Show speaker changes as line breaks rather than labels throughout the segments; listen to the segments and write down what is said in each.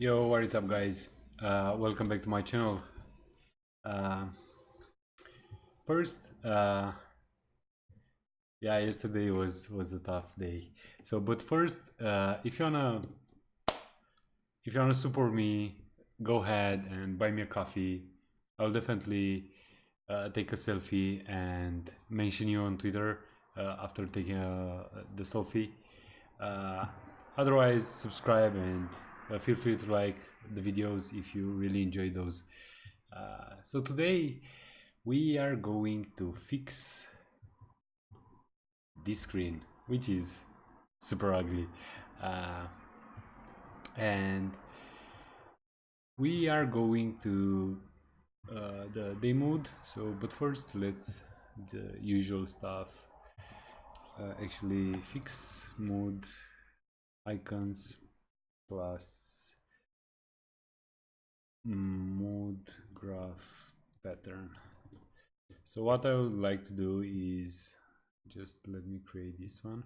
Yo, what is up, guys? Welcome back to my channel. Uh, first, yeah, yesterday was a tough day. But first, if you wanna support me, go ahead and buy me a coffee. I'll definitely take a selfie and mention you on Twitter after taking the selfie. Uh, Otherwise, subscribe and feel free to like the videos if you really enjoy those. So today we are going to fix this screen, which is super ugly, and we are going to the day mode. But first, let's the usual stuff. Actually, fix mode icons plus mode graph pattern. So what I would like to do is just let me create this one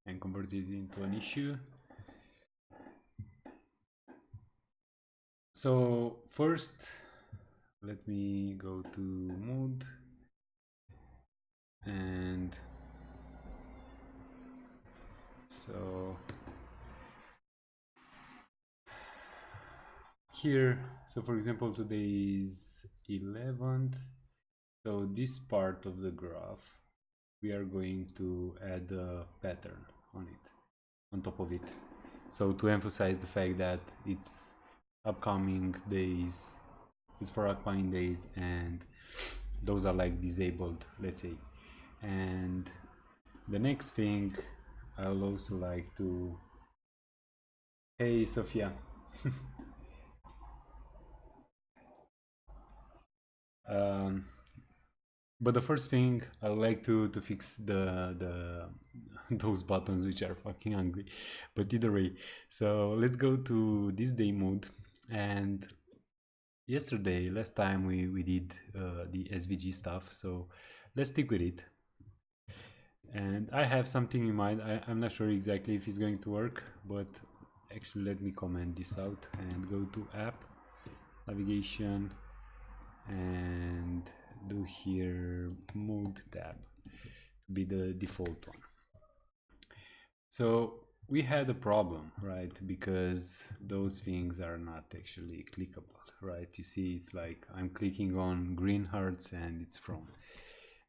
and convert it into an issue. So first, let me go to mode and so here, so for example, today is 11th. So this part of the graph, we are going to add a pattern on it, on top of it. So to emphasize the fact that it's upcoming days, it's for upcoming days, and those are like disabled, let's say. And the next thing, I'll also like to, hey Sophia. But the first thing I would like to fix the those buttons which are fucking ugly. But either way, so let's go to this day mode. And last time we did the SVG stuff, so let's stick with it. And I have something in mind. I'm not sure exactly if it's going to work, but actually let me comment this out and go to app, navigation, and do here mode tab to be the default one. So we had a problem, right? Because those things are not actually clickable, right? You see, it's like I'm clicking on green hearts and it's from.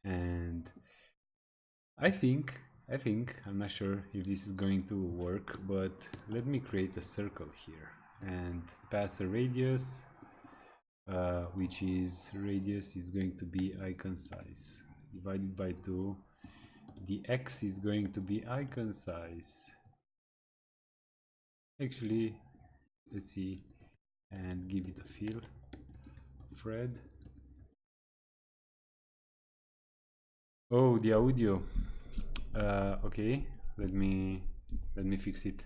And I think, I'm not sure if this is going to work, but let me create a circle here and pass a radius, which is radius is going to be icon size divided by 2. The x is going to be icon size. Actually, let's see and give it a field. Fred. Oh, the audio. Okay, let me fix it.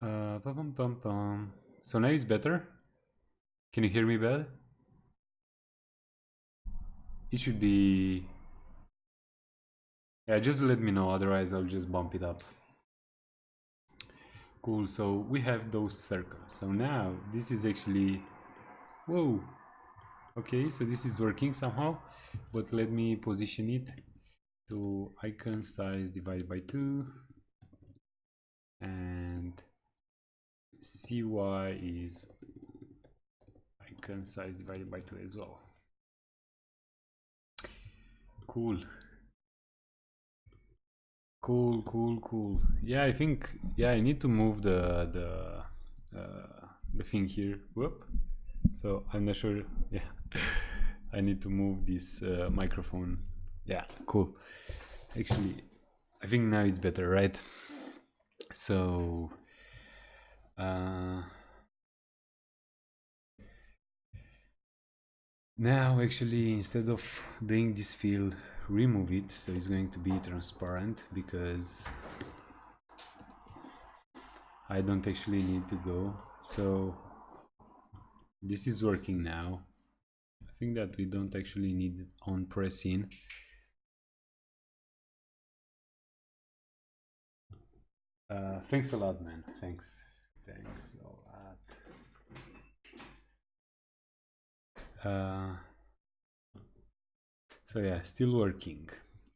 Pum, pum, pum. So now it's better. Can you hear me well? It should be. Yeah, just let me know. Otherwise, I'll just bump it up. Cool. So we have those circles. So now this is actually. Whoa. Okay, so this is working somehow, but let me position it to icon size divided by 2, and cy is icon size divided by 2 as well. Cool. Yeah, I think, yeah, I need to move the thing here. Whoop. So I'm not sure. Yeah, I need to move this microphone. Yeah, cool. Actually, I think now it's better, right? So now actually, instead of doing this field, remove it, so it's going to be transparent, because I don't actually need to go. So this is working now. I think that we don't actually need it on press in. Thanks a lot, man. Thanks a lot. So yeah, still working.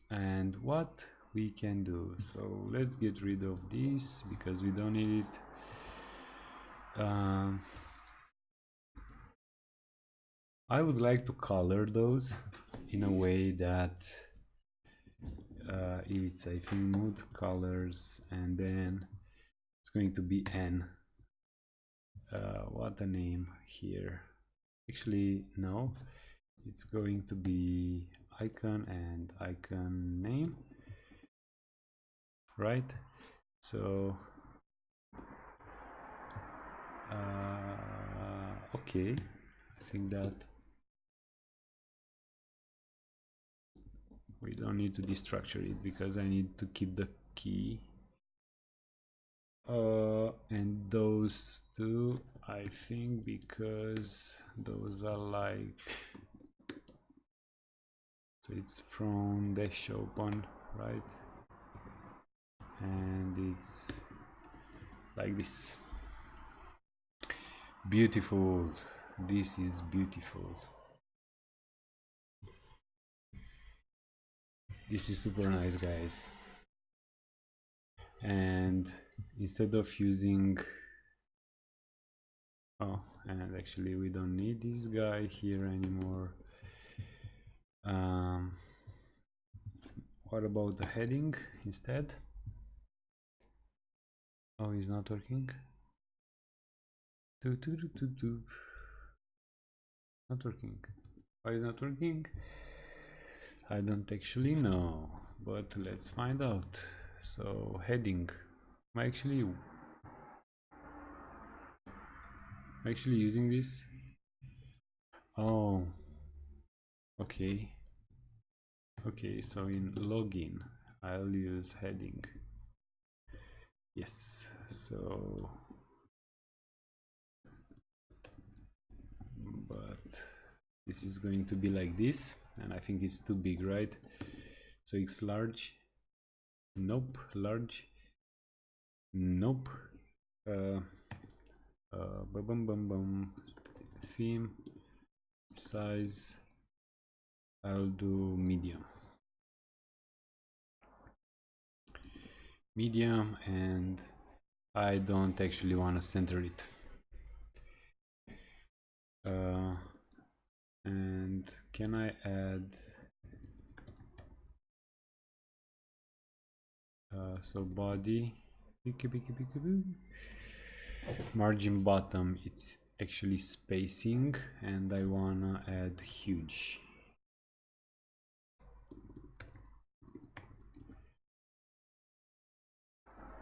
And what we can do, so let's get rid of this because we don't need it. I would like to color those in a way that it's, I think, mood colors, and then it's going to be n. What a name here. Actually, no, it's going to be icon and icon name, right? So okay, I think that we don't need to destructure it because I need to keep the key. And those two, I think, because those are like, so it's from dash open, right? And it's like this. Beautiful. This is beautiful. This is super nice, guys. And instead of using, oh, and actually we don't need this guy here anymore. What about the heading instead? Oh, it's not working. Not working. Why is not working? I don't actually know, but let's find out. So heading, am I actually using this? Oh, okay. Okay, so in login, I'll use heading. Yes, so, but this is going to be like this, and I think it's too big, right? So it's large. Nope, large. Nope. Theme size, I'll do medium. And I don't actually want to center it. And can I add so body, margin bottom, it's actually spacing, and I wanna add huge.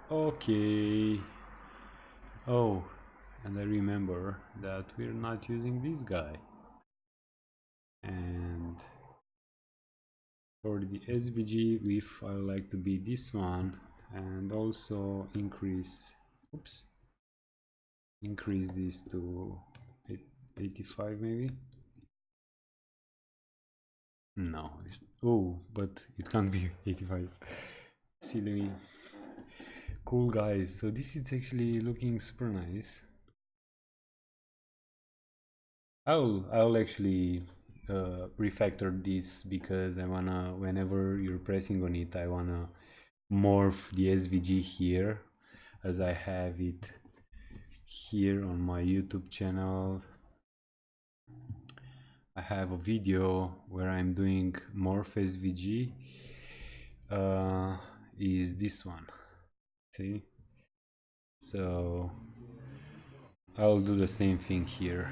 Okay. Oh, and I remember that we're not using this guy. And for the SVG width, I like to be this one, and also increase this to 85 maybe. No, oh, but it can't be 85. Silly me. Cool, guys, so this is actually looking super nice. I'll actually refactor this because I wanna, whenever you're pressing on it, I wanna morph the SVG here, as I have it here on my YouTube channel. I have a video where I'm doing morph SVG. Is this one, see? So I'll do the same thing here.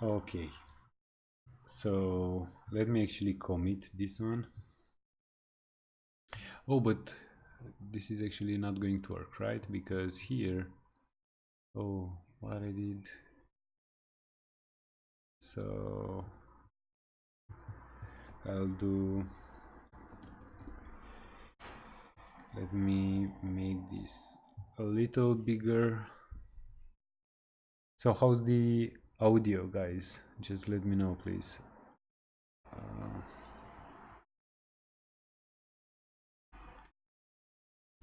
Okay, so let me actually commit this one. Oh, but this is actually not going to work, right? Because here, oh, what I did, so I'll do, let me make this a little bigger. So how's the audio, guys? Just let me know, please.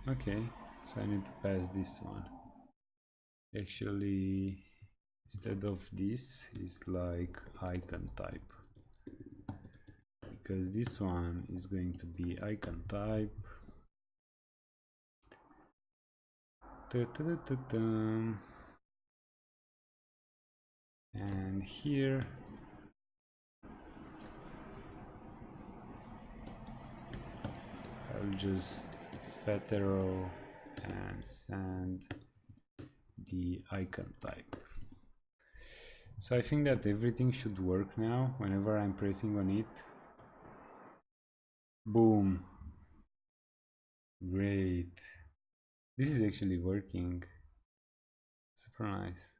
Okay, so I need to pass this one. Actually, instead of this is like icon type, because this one is going to be icon type. And here I'll just fat arrow and send the icon type. So I think that everything should work now whenever I'm pressing on it. Boom. Great. This is actually working. Super nice.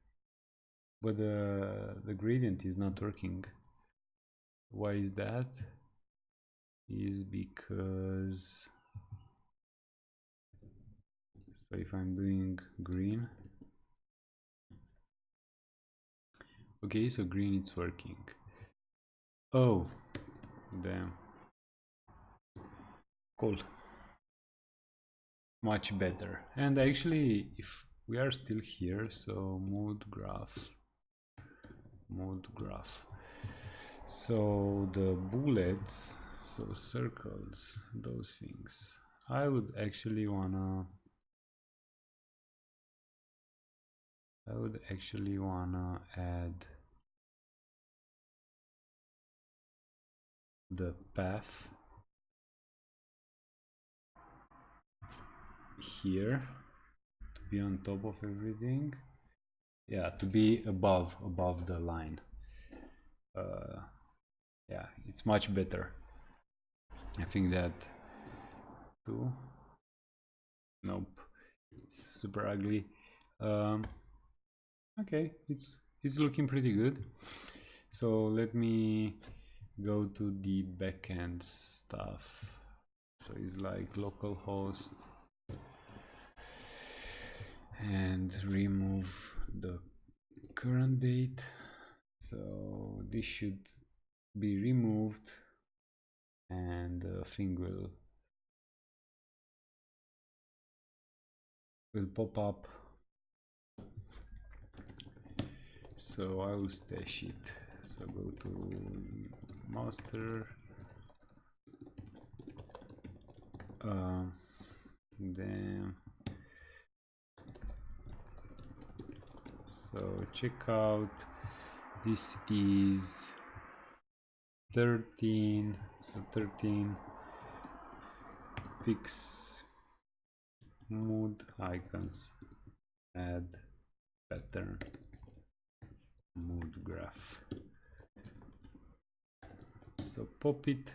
But the gradient is not working. Why is that? Is because, so if I'm doing green, okay, so green is working. Oh, damn. Cool. Much better. And actually, if we are still here, so mode graph. So the bullets, so circles, those things, I would actually wanna add the path here to be on top of everything. Yeah, to be above the line. Yeah, it's much better. I think that too. Nope, it's super ugly. Okay, it's looking pretty good. So let me go to the backend stuff. So it's like localhost and remove the current date. So this should be removed and the thing will pop up. So I will stash it. So go to master, then so check out, this is 13, so 13 fix mood icons, add pattern mood graph. So pop it.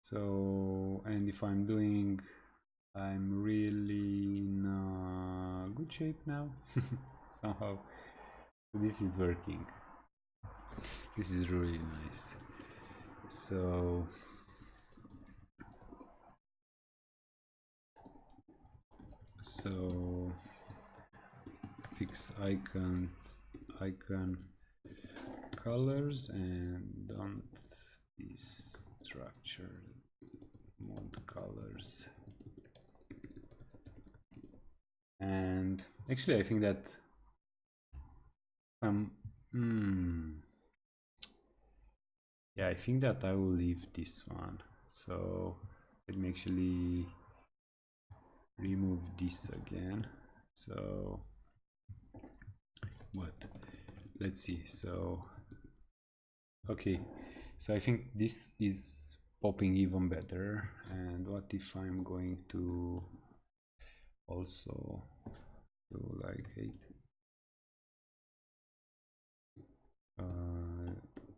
So, and if I'm really in good shape now. Somehow this is working. This is really nice. So fix icon colors and don't be structured mode colors. And actually I think that yeah, I think that I will leave this one. So let me actually remove this again. So what, let's see. So okay, so I think this is popping even better. And what if I'm going to also do like it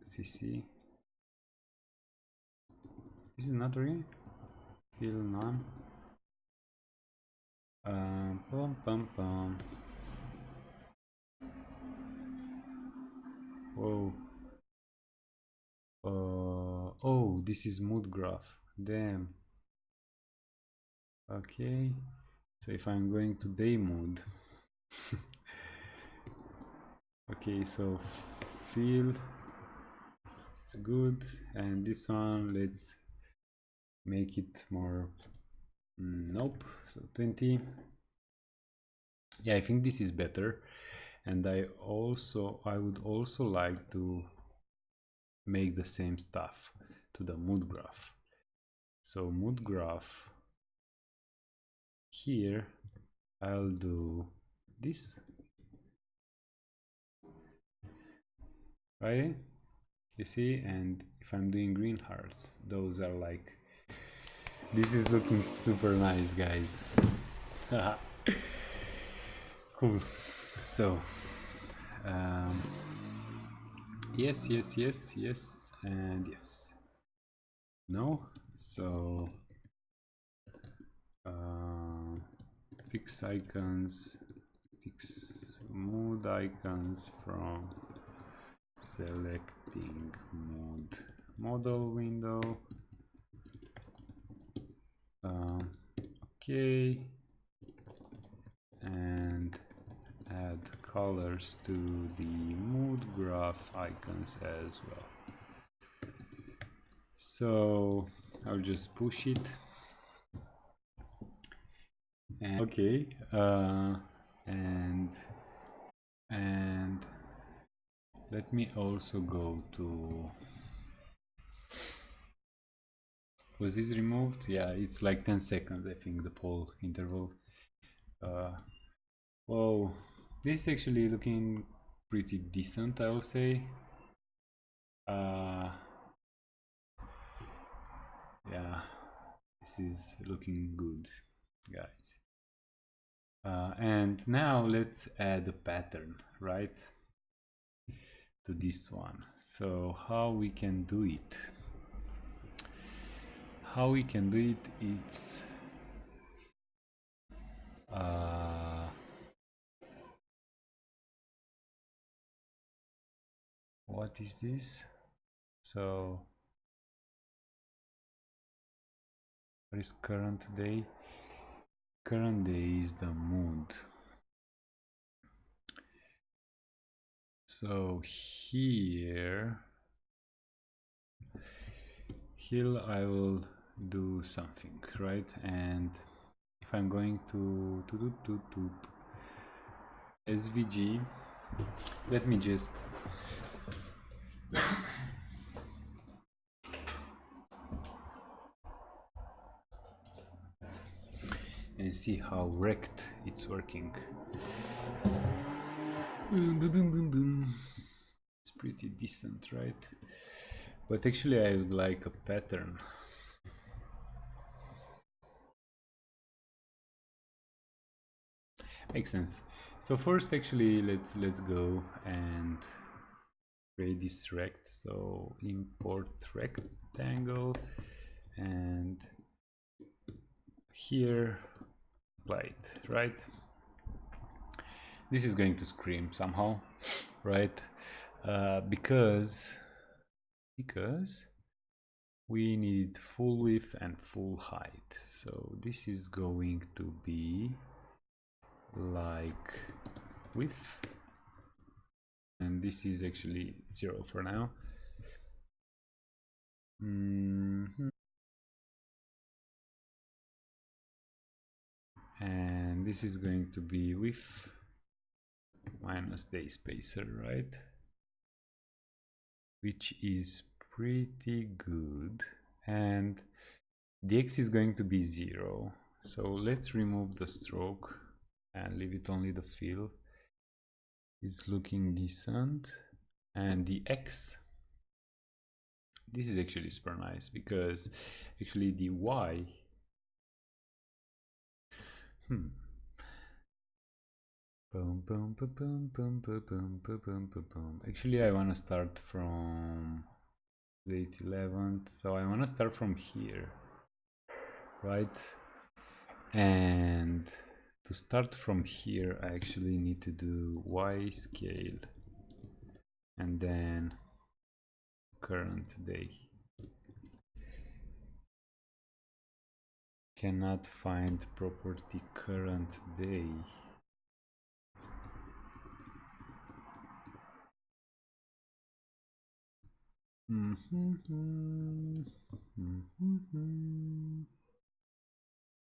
cc, this is not really fill none. Pum pum pum. Whoa. Oh, this is mood graph. Damn. Okay. So if I'm going to day mode. Okay, so fill, it's good, and this one let's make it more Nope. So 20. Yeah, I think this is better. And I would also like to make the same stuff to the mood graph. So mood graph, here I'll do this, right? You see, and if I'm doing green hearts, those are like, this is looking super nice, guys. Cool. So yes, yes, yes, yes, and yes. No. So fix icons, fix mood icons from selecting mood model window. Okay, and add colors to the mood graph icons as well. So I'll just push it. And okay, and let me also go to, was this removed? Yeah, it's like 10 seconds, I think, the poll interval. Whoa, this is actually looking pretty decent, I will say. Yeah, this is looking good, guys. And now let's add a pattern, right, to this one. So how we can do it? How we can do it? It's what is this? So what is current day? Current day is the mood. So here I will do something, right? And if I'm going to SVG, let me just and see how wrecked it's working. It's pretty decent, right? But actually I would like a pattern. Makes sense. So first, actually, let's go and create this rect. So import rectangle, and here apply it, right? This is going to scream somehow, right? Because we need full width and full height. So this is going to be like width, and this is actually 0 for now. And this is going to be width minus day spacer, right? Which is pretty good. And the x is going to be 0. So let's remove the stroke and leave it only the fill. It's looking decent. And the x, this is actually super nice, because actually the y, actually I want to start from date 11th, so I want to start from here, right? And to start from here, I actually need to do y scale and then current day. Cannot find property current day.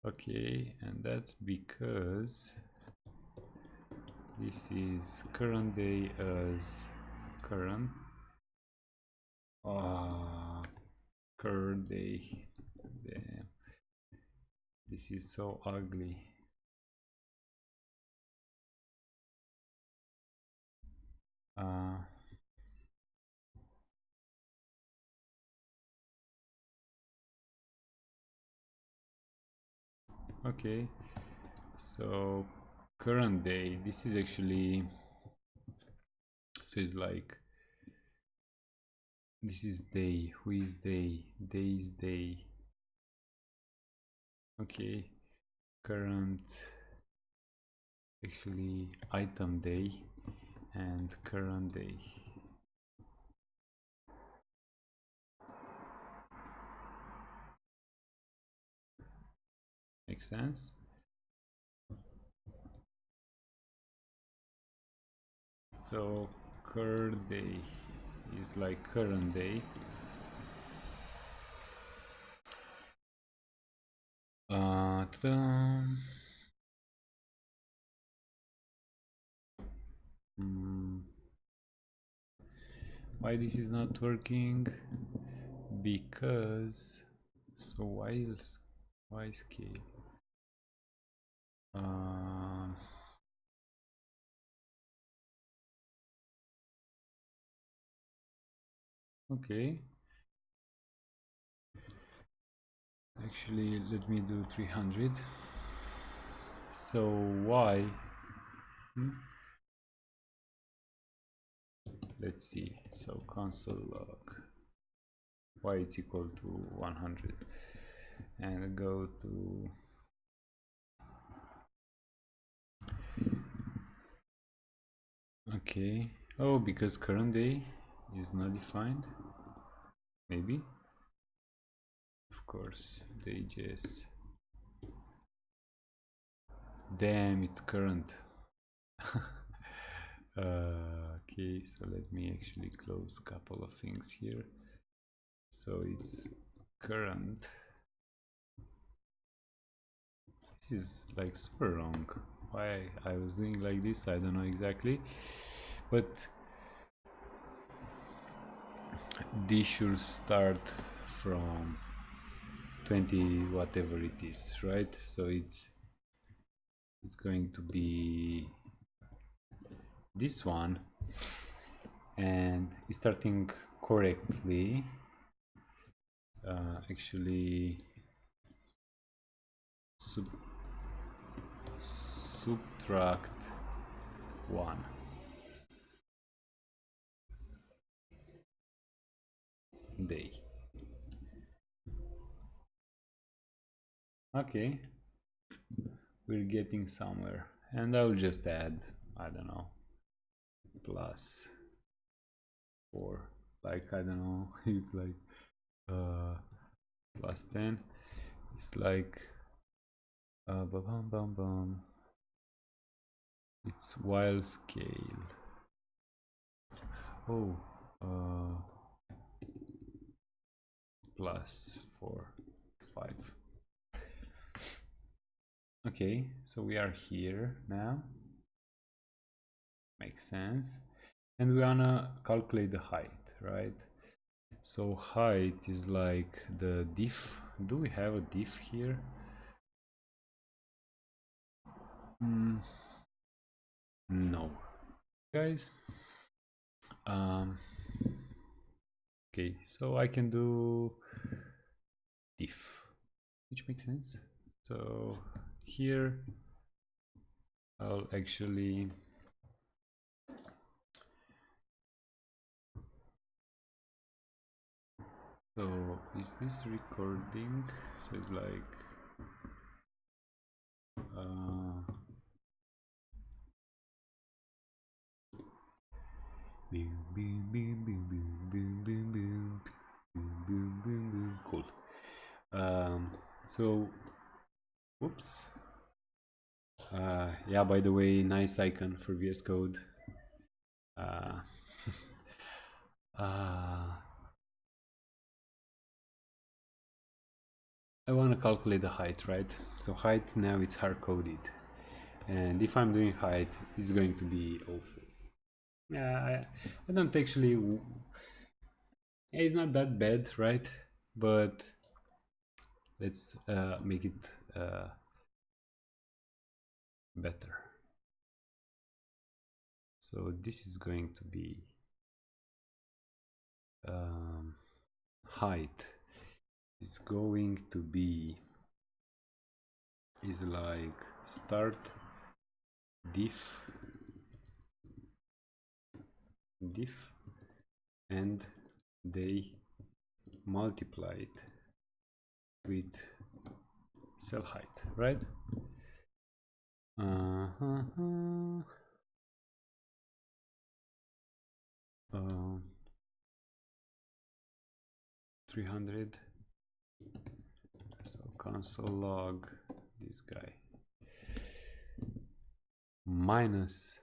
Okay, and that's because this is current day as current current day. Damn, this is so ugly. Okay, so current day, this is actually, so it's like, this is day, who is day, day is day. Okay, current, actually item day and current day. Makes sense? So current day is like current day. Why this is not working? Because, so why scale? Okay, actually let me do 300. So why? Let's see. So console log y it's equal to 100 and go to okay. Oh, because current day is not defined. Maybe. Of course, day.js. Damn, it's current. Okay, so let me actually close a couple of things here. So it's current. This is like super wrong. Why I was doing like this, I don't know exactly, but this should start from 20 whatever it is, right? So it's going to be this one, and it's starting correctly. Actually subtract 1 day. Okay, we're getting somewhere, and I'll just add, I don't know, plus 4, like, I don't know, it's like plus 10. It's like it's while scale. Oh, plus 4, 5. Okay, so we are here now. Makes sense. And we wanna calculate the height, right? So height is like the diff. Do we have a diff here? No, guys. Okay, so I can do diff, which makes sense. So here I'll actually so is this recording? So it's like cool. So oops. Yeah, by the way, nice icon for VS Code. I want to calculate the height, right? So height now it's hard-coded, and if I'm doing height, it's going to be awful. Yeah, I don't actually. Yeah, it's not that bad, right? But let's make it better. So this is going to be height is going to be is like start diff and they multiply it with cell height, right? 300. So console log this guy minus,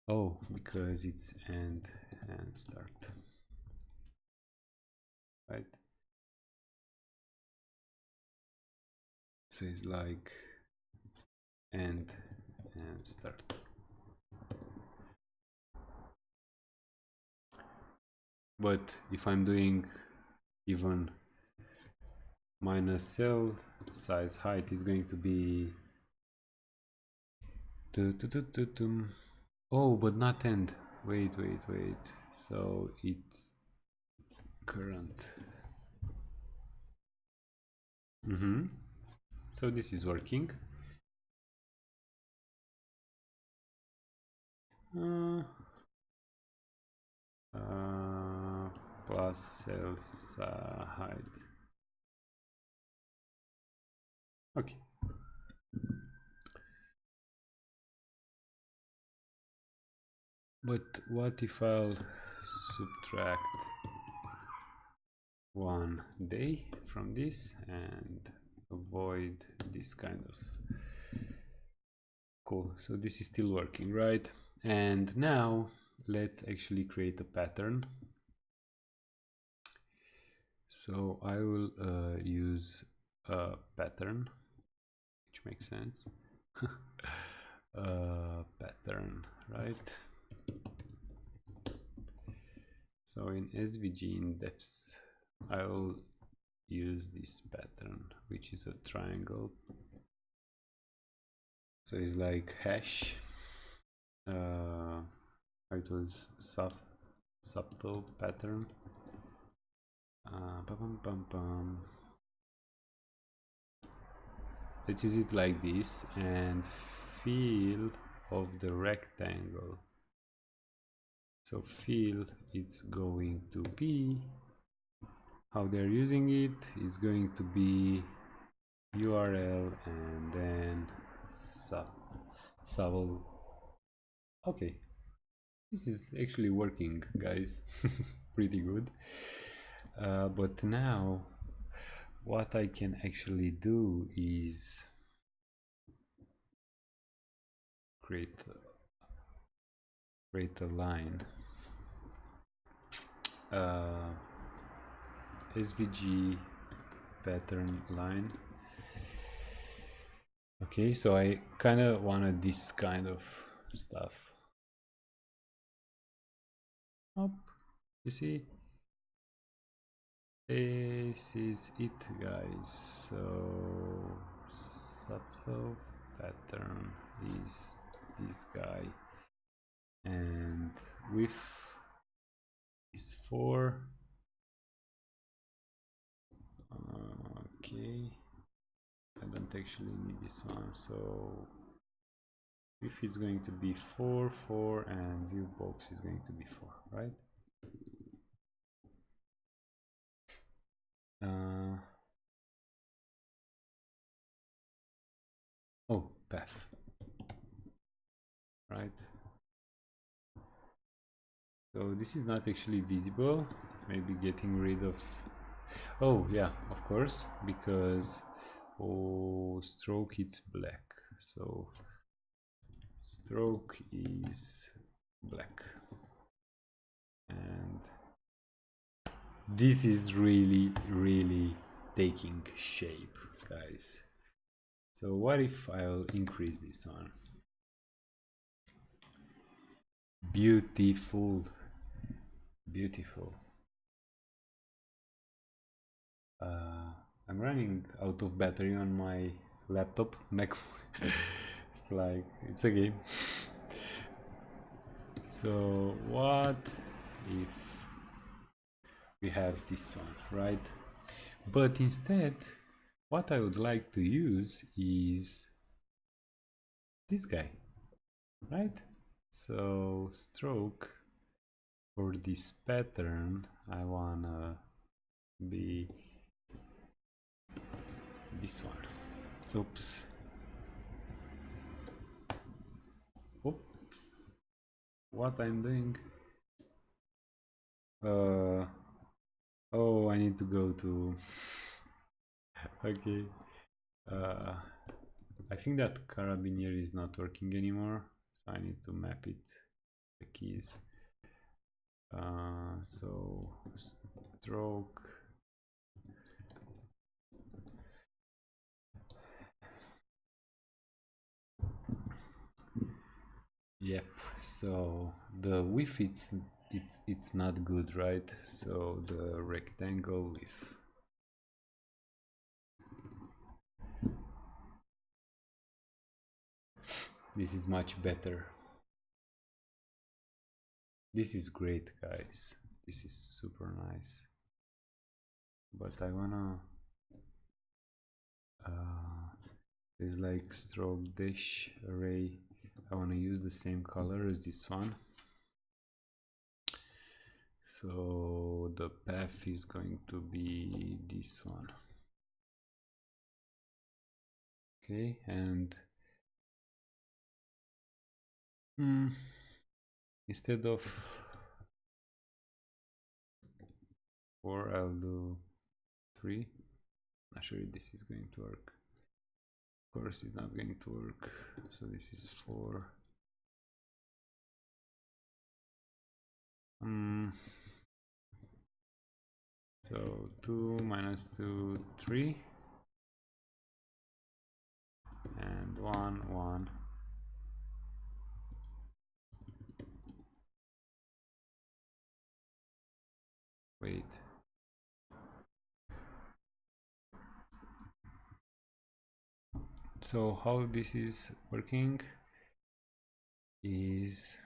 oh, because it's end and start, right? So it's like end and start. But if I'm doing even minus cell size height is going to be oh, but not end. Wait. So it's current. So this is working. Plus cells height. Okay. But what if I'll subtract 1 day from this and avoid this kind of cool? So this is still working, right? And now let's actually create a pattern. So I will use a pattern, which makes sense. Pattern, right? So in SVG in depths, I will use this pattern, which is a triangle. So it's like hash. It was subtle pattern. Let's use it like this, and fill of the rectangle. So fill, it's going to be, how they're using it is going to be URL and then sub. Okay, this is actually working, guys. Pretty good. But now what I can actually do is create a line. SVG pattern line. Okay, so I kind of wanted this kind of stuff. Oh, you see, this is it, guys. So subtle pattern is this guy, and width is 4. Okay, I don't actually need this one, so if it's going to be 4, and view box is going to be 4, right? Oh, path, right? So this is not actually visible. Maybe getting rid of, oh yeah, of course, because stroke it's black, so stroke is black, and this is really taking shape, guys. So what if I'll increase this one? Beautiful, beautiful. I'm running out of battery on my laptop, Mac. It's like, it's a game. So what if we have this one, right? But instead, what I would like to use is this guy, right? So stroke for this pattern, I wanna be this one. Oops. Oops. What I'm doing? Oh, I need to go to. Okay. I think that carabinier is not working anymore, so I need to map it. The keys. So stroke. Yep. So the width it's not good, right? So the rectangle width. This is much better. This is great, guys. This is super nice. But I wanna there's like stroke dash array. I wanna use the same color as this one. So the path is going to be this one. Okay, and instead of 4, I'll do 3. Not sure if this is going to work. Of course, it's not going to work. So this is 4. So 2 minus 2, 3. And 1, 1. Wait. So how this is working is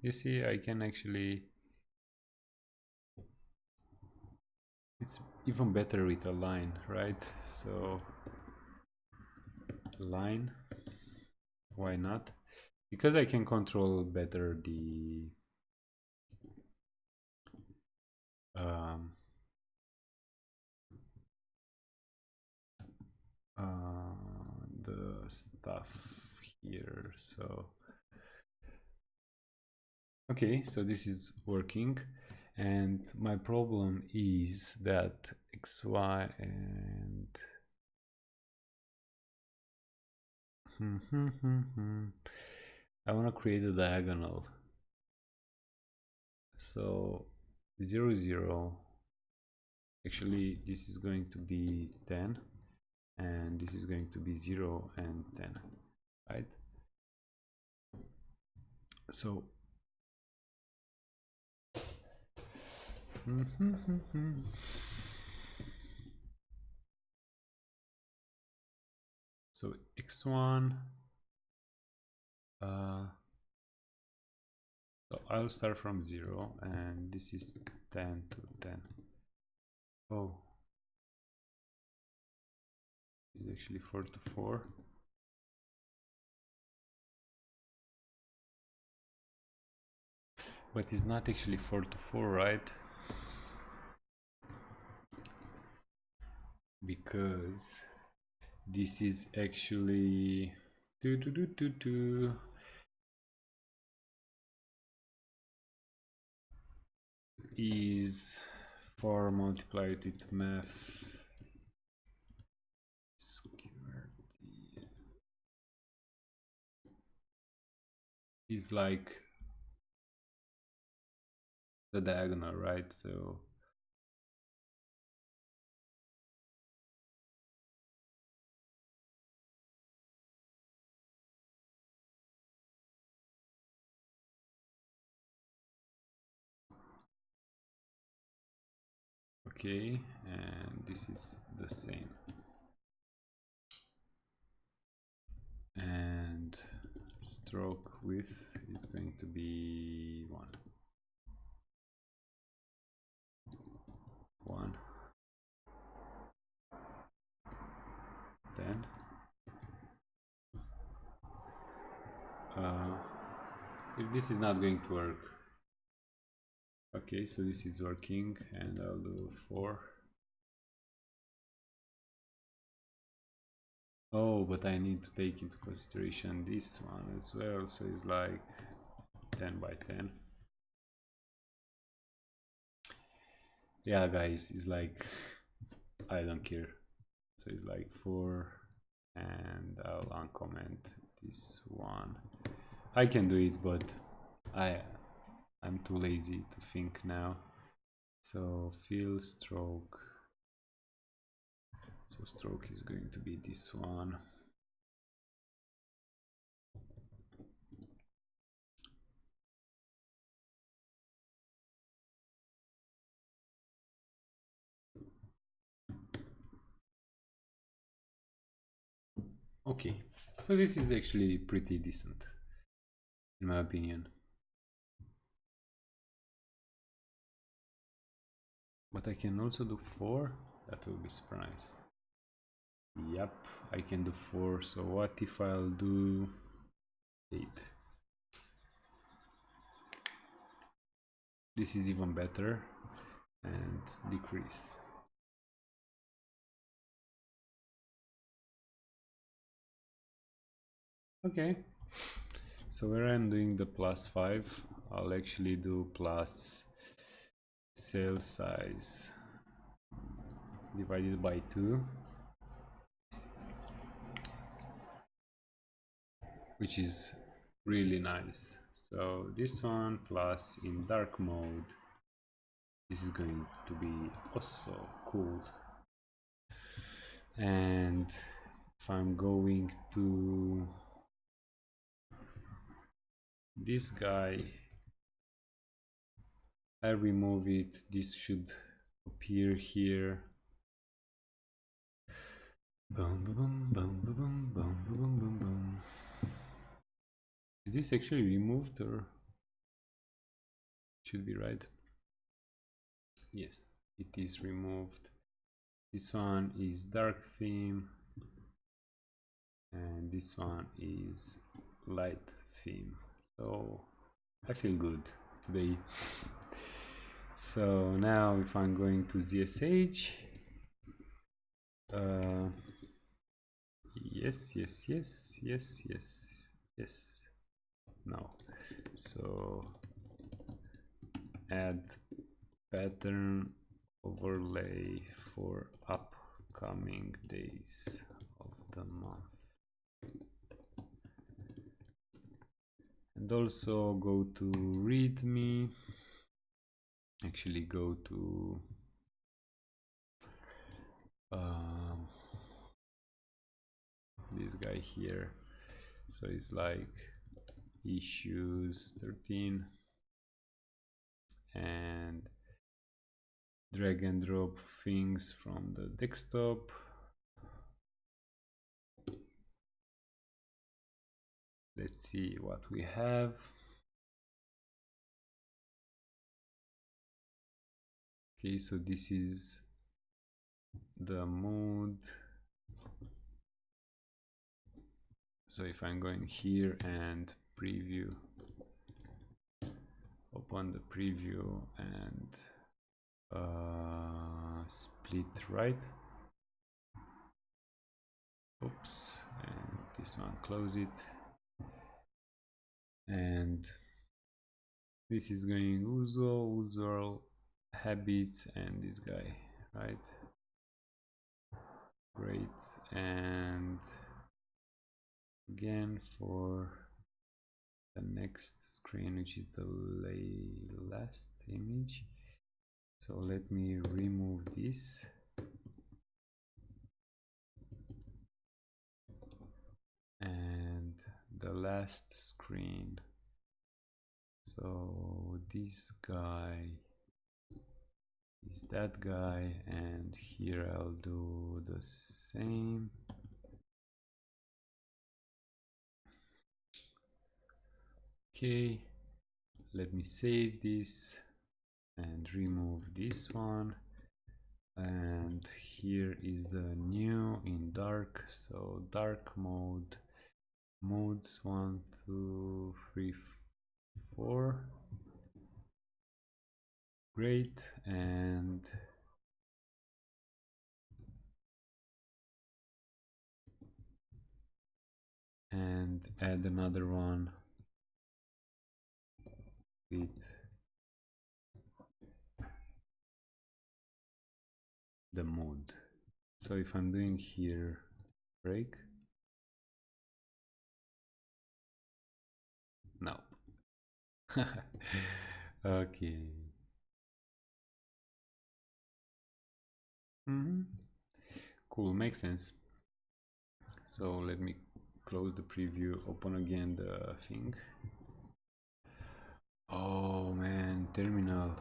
you see, I can actually, it's even better with a line, right? So line, why not? Because I can control better the stuff here. So okay, so this is working, and my problem is that xy and I want to create a diagonal. So 0 0, actually this is going to be 10 and this is going to be 0 and 10, right? So so x1 so I'll start from 0 and this is 10 to 10. Oh, it's actually 4 to 4. But it's not actually 4 to 4, right? Because this is actually is 4 multiplied with math squared is like the diagonal, right? So okay, and this is the same. And stroke width is going to be 1. 1. Then if this is not going to work, okay, so this is working, and I'll do 4. Oh, but I need to take into consideration this one as well, so it's like 10 by 10. Yeah, guys, it's like, I don't care. So it's like 4, and I'll uncomment this one. I can do it, but I'm too lazy to think now. So fill stroke. So stroke is going to be this one. Okay, so this is actually pretty decent, in my opinion. But I can also do 4. That will be surprise. Yep, I can do 4. So what if I'll do 8? This is even better. And decrease. Okay, so where I'm doing the +5, I'll actually do plus cell size divided by 2, which is really nice. So this one plus in dark mode, this is going to be also cool. And if I'm going to this guy, I remove it, this should appear here. Boom, boom, boom, boom, boom, boom, boom, boom, boom. Is this actually removed, or should be right? Yes, it is removed. This one is dark theme, and this one is light theme. So I feel good today. So now if I'm going to ZSH, yes. No. So add pattern overlay for upcoming days of the month. And also go to readme, actually go to this guy here. So it's like issues 13, and drag and drop things from the desktop. Let's see what we have. Okay, so this is the mode. So if I'm going here and preview, open the preview and split right. Oops, and this one, close it. And this is going Uzual habits, and this guy, right? Great. And again for the next screen, which is the last image. So let me remove this. And the last screen. So this guy is that guy, and here I'll do the same. Okay, let me save this and remove this one. And here is the new in dark. So dark mode, modes 1, 2, 3, 4. Great. And add another one with the mode. So if I'm doing here break, no. Okay. Cool, makes sense. So let me close the preview, open again the thing. Oh man, terminal.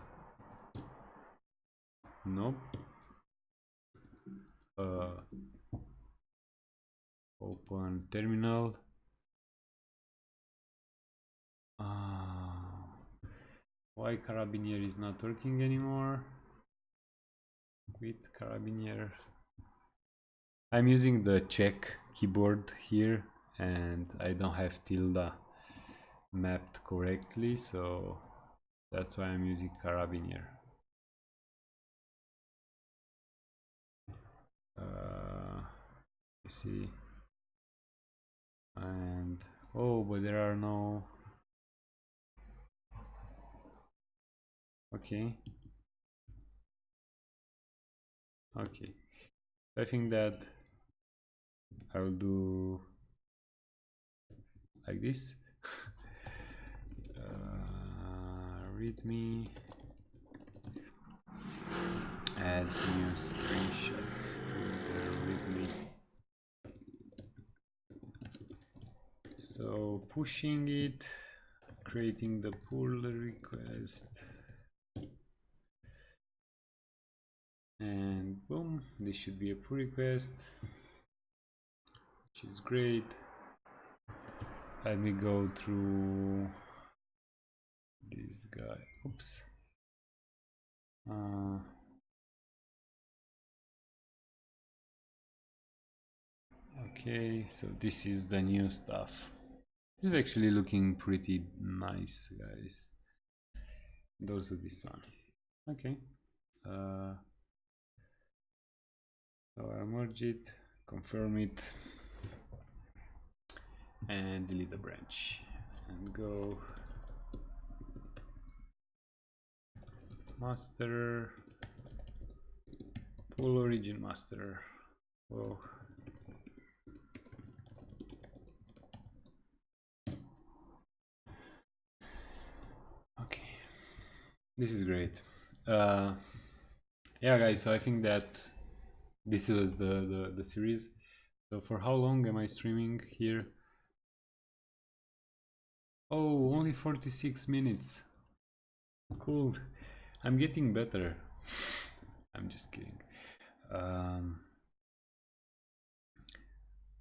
Nope. Open terminal. Why Carabinier is not working anymore? Quit Carabinier. I'm using the check keyboard here, and I don't have tilde mapped correctly, so that's why I'm using Carabinier. You see, and oh, but there are no. Okay. Okay. I think that I'll do like this. Readme, add new screenshots to the readme. So pushing it, creating the pull request, and boom, this should be a pull request, which is great. Let me go through this guy. Oops. Okay, so this is the new stuff. This is actually looking pretty nice, guys. And also this one. Okay. So I'll merge it, confirm it, and delete the branch. And go master, pull origin master. Whoa. Okay, this is great. Yeah, guys, so I think that this was the series. So for how long am I streaming here? Oh, only 46 minutes. Cool. I'm getting better. I'm just kidding.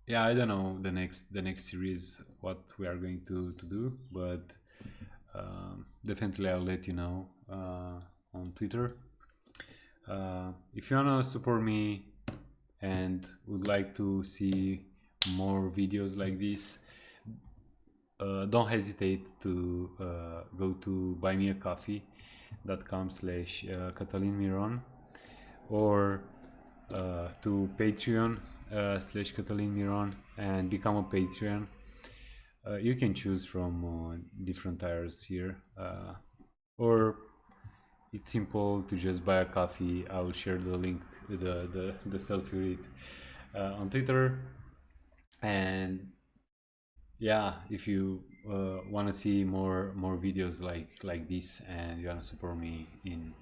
Yeah, I don't know the next series what we are going to do, but definitely I'll let you know on Twitter. If you wanna support me and would like to see more videos like this, don't hesitate to go to buymeacoffee.com/Catalin Miron or to Patreon/Catalin Miron and become a Patreon. You can choose from different tiers here, or it's simple to just buy a coffee. I will share the link, the selfie read on Twitter, and yeah, if you want to see more videos like this, and you want to support me in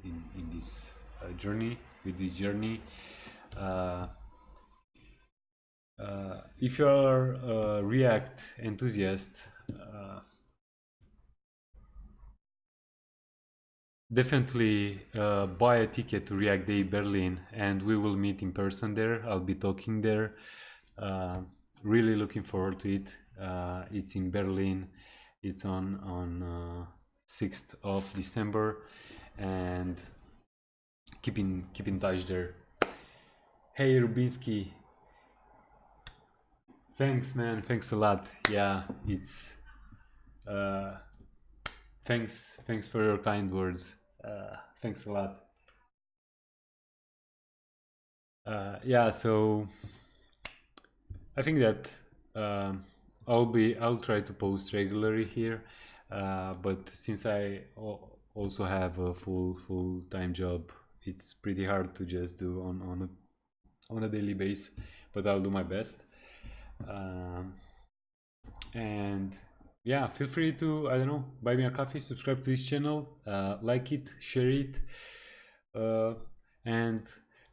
this journey, with this journey, uh, if you are a React enthusiast, definitely buy a ticket to React Day Berlin, and we will meet in person there. I'll be talking there. Really looking forward to it. It's in Berlin. It's on 6th of December, and keep in touch there. Hey Rubinsky, thanks man, thanks a lot. Yeah, it's uh, thanks for your kind words. Thanks a lot. Yeah, so I think that I'll try to post regularly here, but since I also have a full-time job, it's pretty hard to just do on a daily basis. But I'll do my best. Um, and yeah, feel free to, I don't know, buy me a coffee, subscribe to this channel, like it, share it, uh, and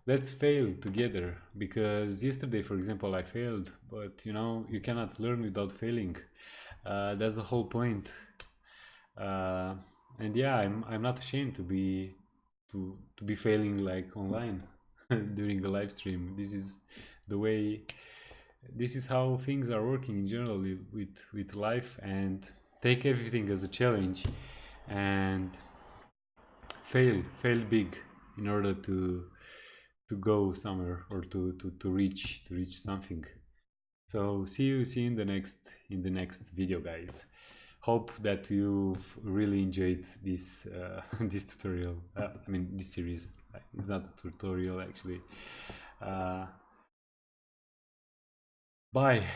let's fail together. Because yesterday, for example, I failed, but you know, you cannot learn without failing. That's the whole point. uh, and yeah, I'm not ashamed to be failing like online during the live stream. This is the way, this is how things are working in general with life, and take everything as a challenge, and fail big in order to go somewhere, or to reach something. So see you in the next video, guys. Hope that you've really enjoyed this this tutorial. I mean, this series. It's not a tutorial actually. uh, Bye.